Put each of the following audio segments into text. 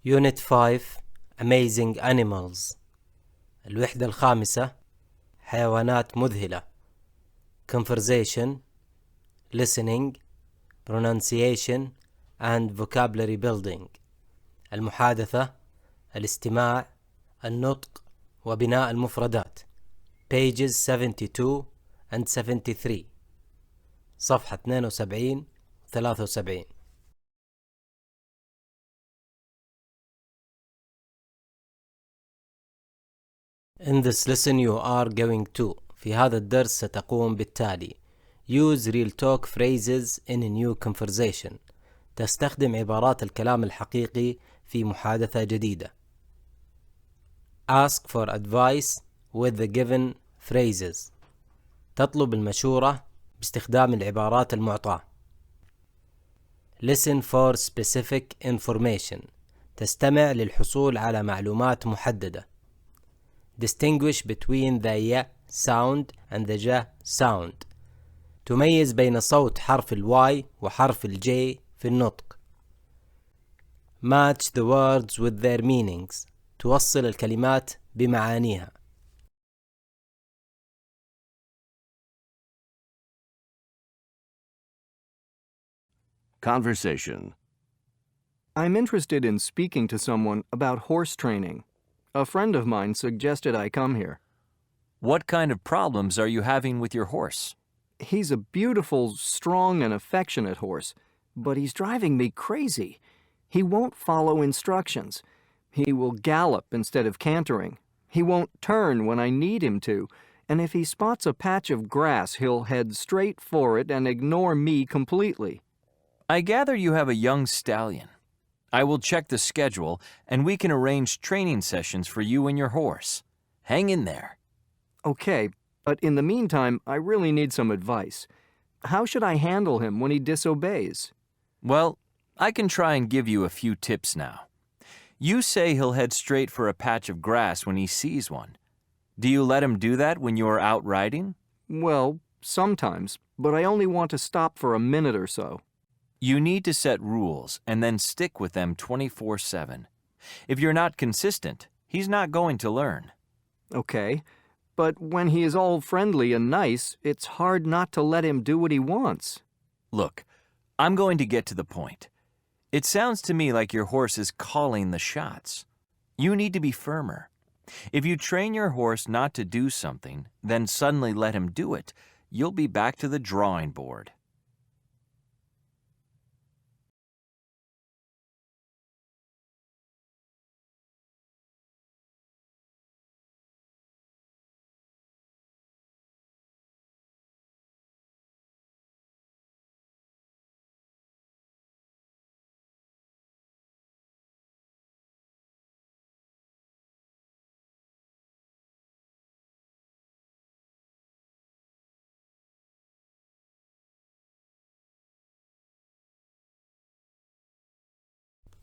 Unit 5 Amazing Animals. الوحدة الخامسة حيوانات مذهلة. Conversation, Listening, Pronunciation and Vocabulary Building. المحادثة، الاستماع، النطق وبناء المفردات. Pages 72 and 73. صفحة 72 73. In this lesson you are going to. في هذا الدرس ستقوم بالتالي. Use real talk phrases in a new conversation. تستخدم عبارات الكلام الحقيقي في محادثة جديدة. Ask for advice with the given phrases. تطلب المشورة باستخدام العبارات المعطاة. Listen for specific information. تستمع للحصول على معلومات محددة. Distinguish between the y sound and the j sound. تميز بين صوت حرف الواي وحرف الجي في النطق. Match the words with their meanings. توصل الكلمات بمعانيها. Conversation. I'm interested in speaking to someone about horse training. A friend of mine suggested I come here. What kind of problems are you having with your horse? He's a beautiful, strong, and affectionate horse, but he's driving me crazy. He won't follow instructions. He will gallop instead of cantering. He won't turn when I need him to, and if he spots a patch of grass, he'll head straight for it and ignore me completely. I gather you have a young stallion. I will check the schedule, and we can arrange training sessions for you and your horse. Hang in there. Okay, but in the meantime, I really need some advice. How should I handle him when he disobeys? Well, I can try and give you a few tips now. You say he'll head straight for a patch of grass when he sees one. Do you let him do that when you are out riding? Well, sometimes, but I only want to stop for a minute or so. You need to set rules and then stick with them 24/7. If you're not consistent, he's not going to learn. Okay, but when he is all friendly and nice, it's hard not to let him do what he wants. Look, I'm going to get to the point. It sounds to me like your horse is calling the shots. You need to be firmer. If you train your horse not to do something, then suddenly let him do it, you'll be back to the drawing board.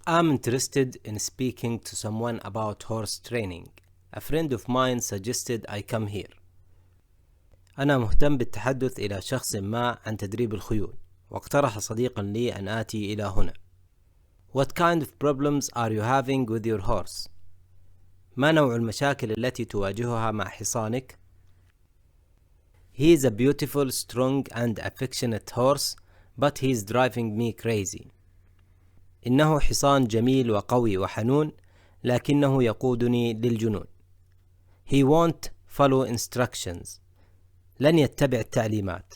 I'm interested in speaking to someone about horse training. A friend of mine suggested I come here. أنا مهتم بالتحدث إلى شخص ما عن تدريب الخيول، واقترح صديق لي أن آتي إلى هنا. What kind of problems are you having with your horse? ما نوع المشاكل التي تواجهها مع حصانك؟ He is a beautiful, strong and affectionate horse, but he is driving me crazy. إنه حصان جميل وقوي وحنون، لكنه يقودني للجنون. He won't follow instructions. لن يتبع التعليمات.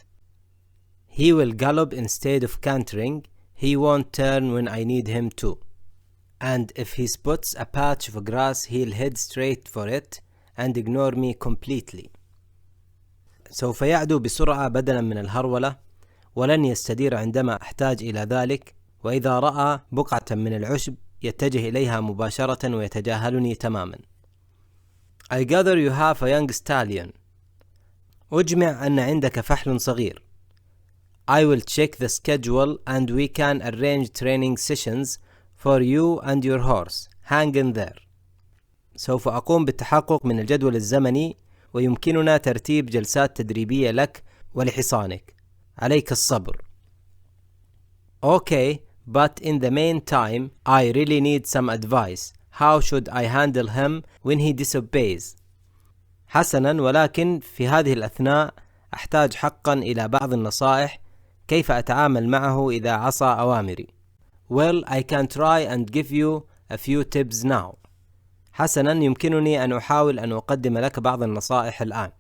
He will gallop instead of cantering. He won't turn when I need him to. And if he spots a patch of grass, he'll head straight for it and ignore me completely. سوف يعدو بسرعة بدلا من الهرولة، ولن يستدير عندما أحتاج إلى ذلك. وإذا رأى بقعة من العشب يتجه إليها مباشرة ويتجاهلني تماما. I gather you have a young stallion. أجمع أن عندك فحل صغير. I will check the schedule and we can arrange training sessions for you and your horse. Hang in there. سوف أقوم بالتحقق من الجدول الزمني ويمكننا ترتيب جلسات تدريبية لك ولحصانك. عليك الصبر. Okay, but in the meantime I really need some advice. How should I handle him when he disobeys? حسنا، ولكن في هذه الأثناء أحتاج حقا إلى بعض النصائح كيف أتعامل معه إذا عصى أوامري. Well, I can try and give you a few tips now. حسنا، يمكنني أن أحاول أن أقدم لك بعض النصائح الآن.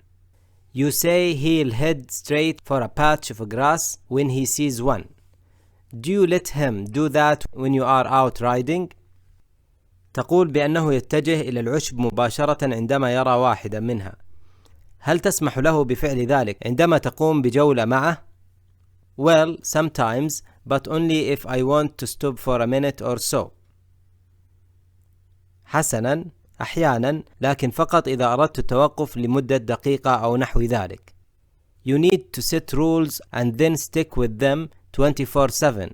You say he'll head straight for a patch of grass when he sees one. Do you let him do that when you are out riding? تقول بأنه يتجه إلى العشب مباشرة عندما يرى واحدا منها. هل تسمح له بفعل ذلك عندما تقوم بجولة معه؟ Well, sometimes, but only if I want to stop for a minute or so. حسنا، أحيانا، لكن فقط إذا أردت التوقف لمدة دقيقة أو نحو ذلك. You need to set rules and then stick with them 24/7.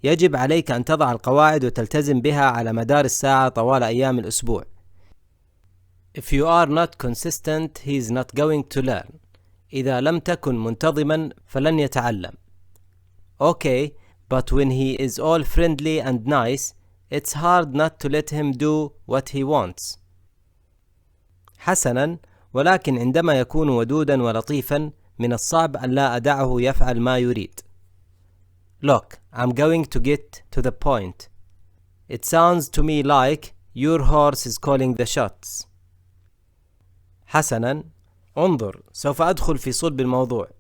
يجب عليك أن تضع القواعد وتلتزم بها على مدار الساعة طوال أيام الأسبوع. If you are not consistent, he is not going to learn. إذا لم تكن منتظما فلن يتعلم. Okay, but when he is all friendly and nice, it's hard not to let him do what he wants. حسنا، ولكن عندما يكون ودودا ولطيفا من الصعب أن لا أدعه يفعل ما يريد. Look, I'm going to get to the point. It sounds to me like your horse is calling the shots. حسنا، انظر، سوف أدخل في صلب الموضوع.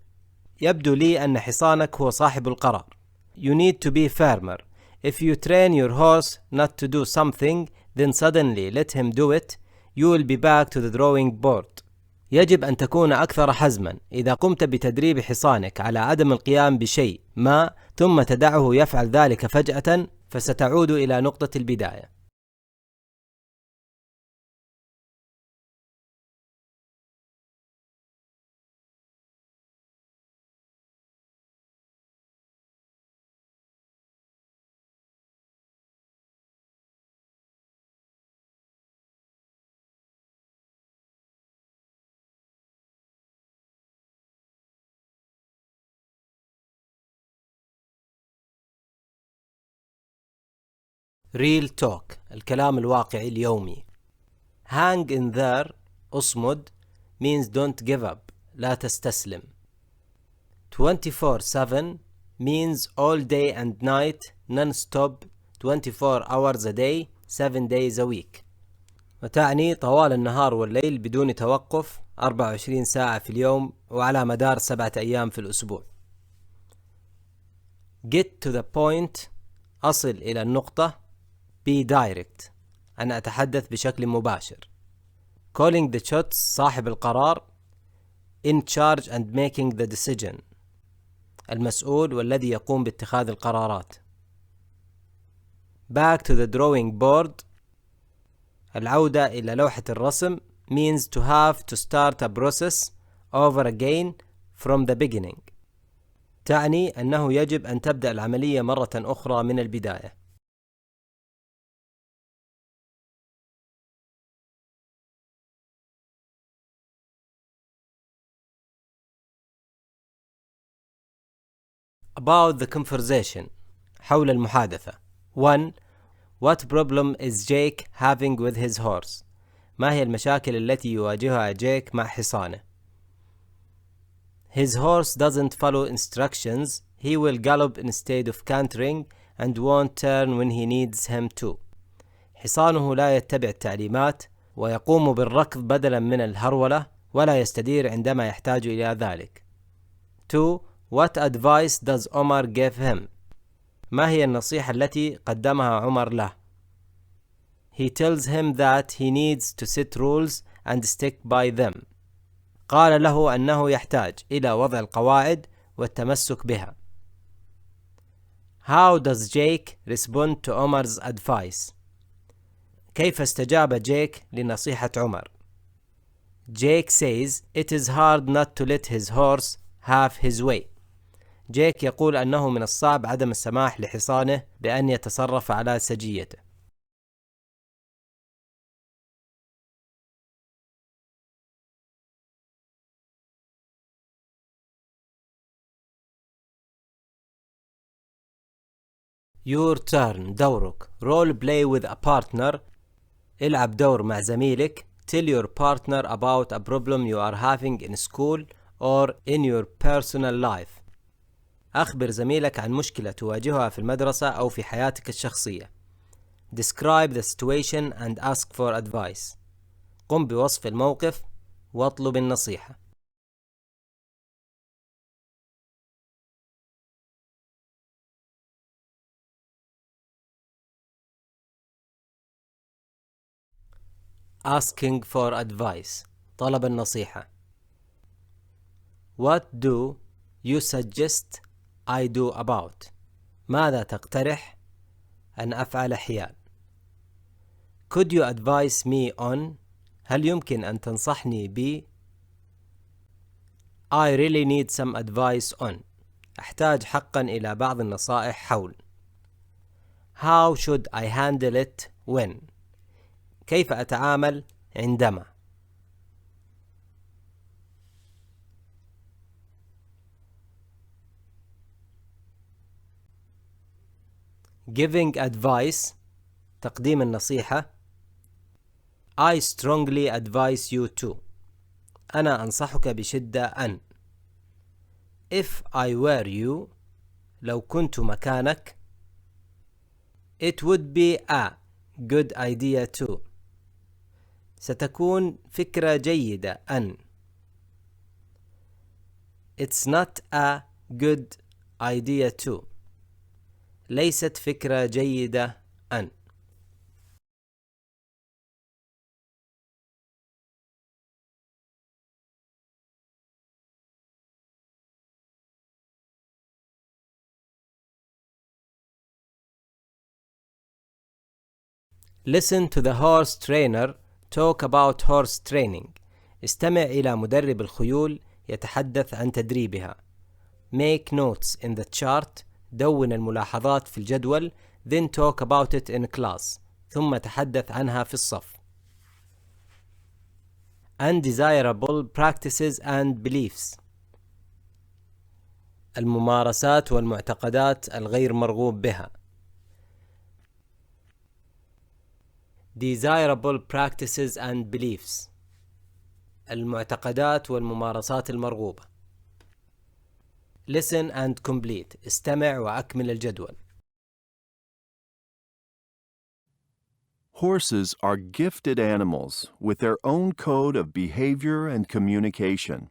يبدو لي أن حصانك هو صاحب القرار. You need to be firmer. If you train your horse not to do something, then suddenly let him do it, you will be back to the drawing board. يجب أن تكون أكثر حزما. إذا قمت بتدريب حصانك على عدم القيام بشيء ما ثم تدعه يفعل ذلك فجأة، فستعود إلى نقطة البداية. Real talk، الكلام الواقعي اليومي. Hang in there، أصمد، means don't give up، لا تستسلم. 24/7 means all day and night, non-stop, 24 hours a day, 7 days a week. وتعني طوال النهار والليل بدون توقف، 24 ساعة في اليوم وعلى مدار 7 أيام في الأسبوع. Get to the point، أصل إلى النقطة. Be direct، أنا أتحدث بشكل مباشر. Calling the shots، صاحب القرار. In charge and making the decision، المسؤول والذي يقوم باتخاذ القرارات. Back to the drawing board، العودة إلى لوحة الرسم. Means to have to start a process over again from the beginning، تعني أنه يجب أن تبدأ العملية مرة أخرى من البداية. About the conversation، حول المحادثة. 1. What problem is Jake having with his horse؟ ما هي المشاكل التي يواجهها جيك مع حصانه؟ His horse doesn't follow instructions. He will gallop instead of cantering and won't turn when he needs him to. حصانه لا يتبع التعليمات ويقوم بالركض بدلا من الهرولة، ولا يستدير عندما يحتاج إلى ذلك. 2. What advice does Omar give him؟ ما هي النصيحة التي قدمها عمر له؟ He tells him that he needs to set rules and stick by them. قال له أنه يحتاج إلى وضع القواعد والتمسك بها. How does Jake respond to Omar's advice؟ كيف استجاب جيك لنصيحة عمر؟ Jake says it is hard not to let his horse have his way. جيك يقول أنه من الصعب عدم السماح لحصانه بأن يتصرف على سجيته. Your turn. دورك. Role play with a partner. العب دور مع زميلك. Tell your partner about a problem you are having in school or in your personal life. أخبر زميلك عن مشكلة تواجهها في المدرسة أو في حياتك الشخصية. Describe the situation and ask for advice. قم بوصف الموقف واطلب النصيحة. Asking for advice. طلب النصيحة. What do you suggest I do about? ماذا تقترح أن أفعل حيال؟ Could you advise me on? هل يمكن أن تنصحني ب؟ I really need some advice on. أحتاج حقا إلى بعض النصائح حول. How should I handle it when? كيف أتعامل عندما؟ Giving advice. تقديم النصيحة. I strongly advise you to. أنا أنصحك بشدة أن. If I were you. لو كنت مكانك. It would be a good idea to. ستكون فكرة جيدة أن. It's not a good idea to. ليست فكرة جيدة أن. Listen to the horse trainer talk about horse training. استمع إلى مدرب الخيول يتحدث عن تدريبها. Make notes in the chart. دون الملاحظات في الجدول. Then talk about it in class. ثم تحدث عنها في الصف. Undesirable practices and beliefs. الممارسات والمعتقدات الغير مرغوب بها. Desirable practices and beliefs. المعتقدات والممارسات المرغوبة. Listen and complete. استمع وأكمل الجدول. Horses are gifted animals with their own code of behavior and communication.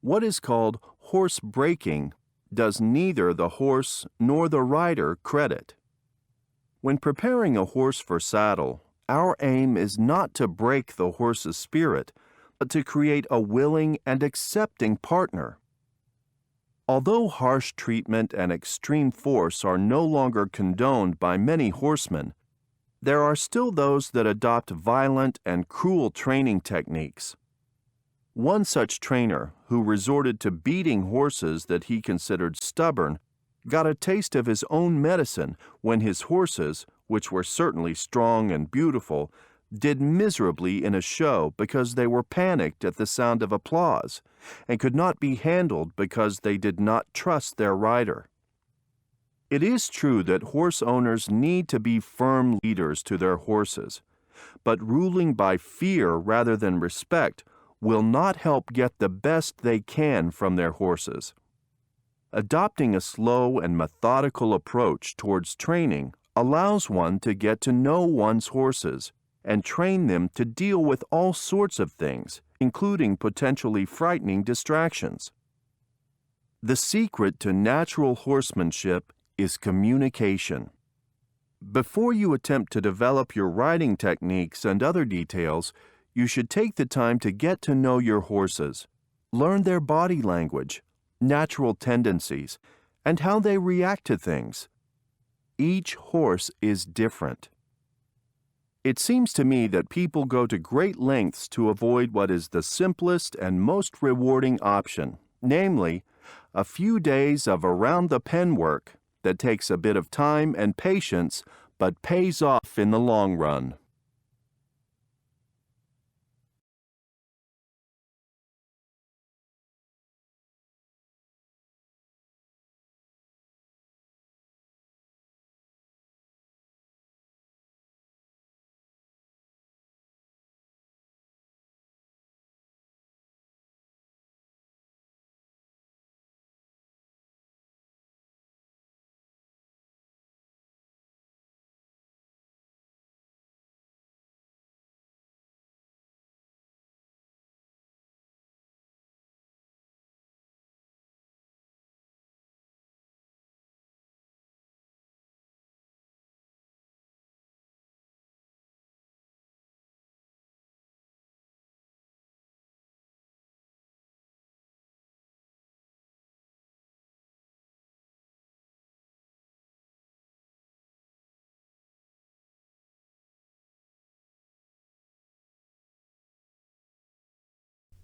What is called horse breaking does neither the horse nor the rider credit. When preparing a horse for saddle, our aim is not to break the horse's spirit, but to create a willing and accepting partner. Although harsh treatment and extreme force are no longer condoned by many horsemen, there are still those that adopt violent and cruel training techniques. One such trainer, who resorted to beating horses that he considered stubborn, got a taste of his own medicine when his horses, which were certainly strong and beautiful, did miserably in a show because they were panicked at the sound of applause and could not be handled because they did not trust their rider. It is true that horse owners need to be firm leaders to their horses, but ruling by fear rather than respect will not help get the best they can from their horses. Adopting a slow and methodical approach towards training allows one to get to know one's horses and train them to deal with all sorts of things, including potentially frightening distractions. The secret to natural horsemanship is communication. Before you attempt to develop your riding techniques and other details, you should take the time to get to know your horses, learn their body language, natural tendencies, and how they react to things. Each horse is different. It seems to me that people go to great lengths to avoid what is the simplest and most rewarding option, namely, a few days of around-the-pen work that takes a bit of time and patience but pays off in the long run.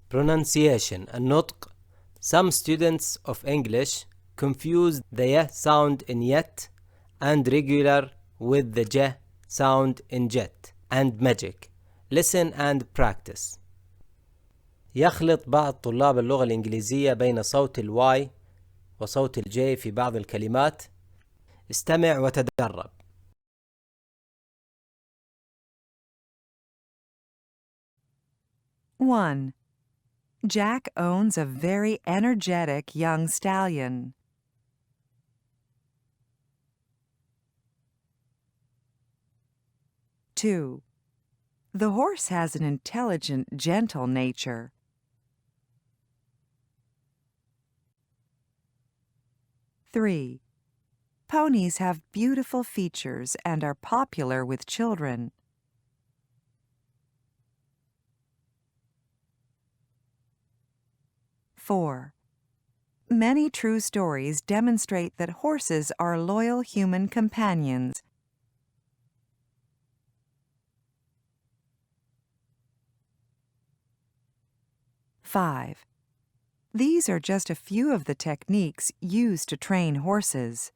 Pronunciation النطق. Some students of English confuse the y sound in yet and regular with the j sound in jet and magic. Listen and practice. يخلط بعض طلاب اللغة الإنجليزية بين صوت الواي وصوت الجي في بعض الكلمات. استمع وتدرب. 1. Jack owns a very energetic young stallion. 2. The horse has an intelligent, gentle nature. 3. Ponies have beautiful features and are popular with children. 4. Many true stories demonstrate that horses are loyal human companions. 5. These are just a few of the techniques used to train horses.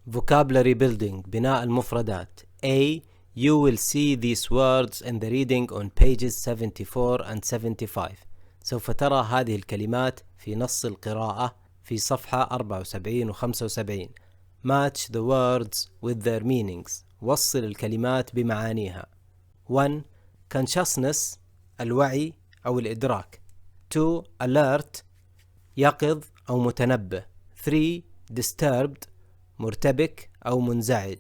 Vocabulary building بناء المفردات. A. You will see these words in the reading on pages 74 and 75. سوف ترى هذه الكلمات في نص القراءة في صفحة 74 و 75. Match the words with their meanings. وصل الكلمات بمعانيها. 1. Consciousness الوعي أو الإدراك. 2. Alert يقظ أو متنبه. 3. Disturbed مرتبك أو منزعج.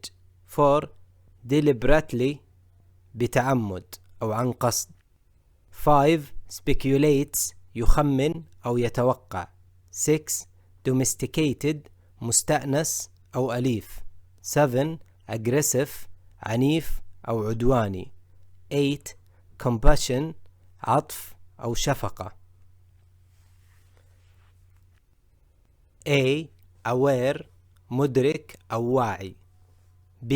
4. Deliberately بتعمد أو عن قصد. 5. Speculates يخمن أو يتوقع. 6. Domesticated مستأنس أو أليف. 7. Aggressive عنيف أو عدواني. 8. Compassion عطف أو شفقة. A. Aware مدرك أو واعي. B.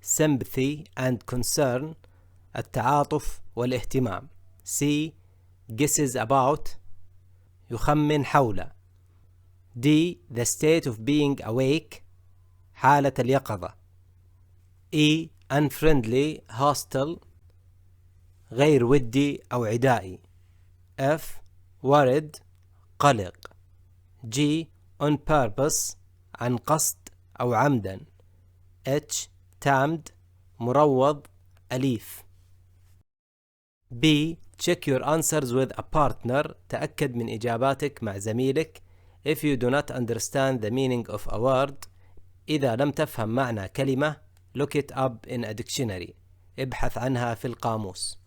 Sympathy and concern التعاطف والاهتمام. C. Guesses about يخمن حول. D. The state of being awake حالة اليقظة. E. Unfriendly hostile غير ودي أو عدائي. F. Worried قلق. G. On purpose عن قصد أو عمدا. H. Tamed مروض أليف. B. Check your answers with a partner تأكد من إجاباتك مع زميلك. If you do not understand the meaning of a word إذا لم تفهم معنى كلمة look it up in a dictionary ابحث عنها في القاموس.